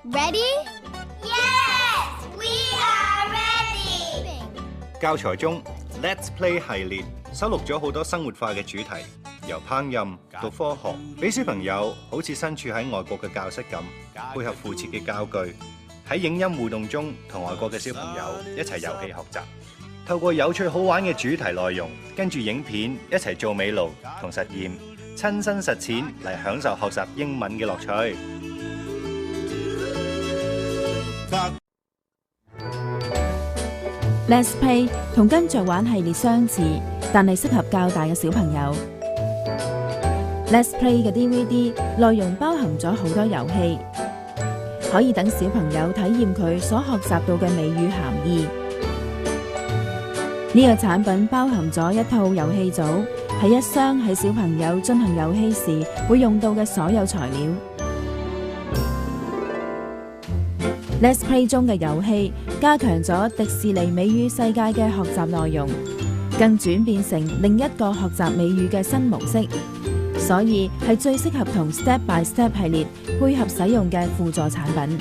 Ready? Yes, we are ready. 教材中 Let's Play 系列收錄咗好多生活化嘅主題，由烹飪到科學，俾小朋友好似身處喺外國嘅教室咁，配合附設嘅教具，喺影音互動中同外國嘅小朋友一齊遊戲學習。透過有趣好玩嘅主題內容，跟住影片一齊做美勞同實驗，親身實踐嚟享受學習英文嘅樂趣。Let's Play 同跟着玩系列相似，但係適合較大嘅小朋友。Let's Play 嘅 DVD 內容包含咗好多遊戲，可以等小朋友體驗佢所學習到嘅美語涵義。呢個產品包含咗一套遊戲組，係一箱喺小朋友進行遊戲時會用到嘅所有材料。Let's Play 中嘅遊戲加強咗迪士尼美語世界嘅學習內容，更轉變成另一個學習美語嘅新模式，所以係最適合同 Step by Step 系列配合使用嘅輔助產品。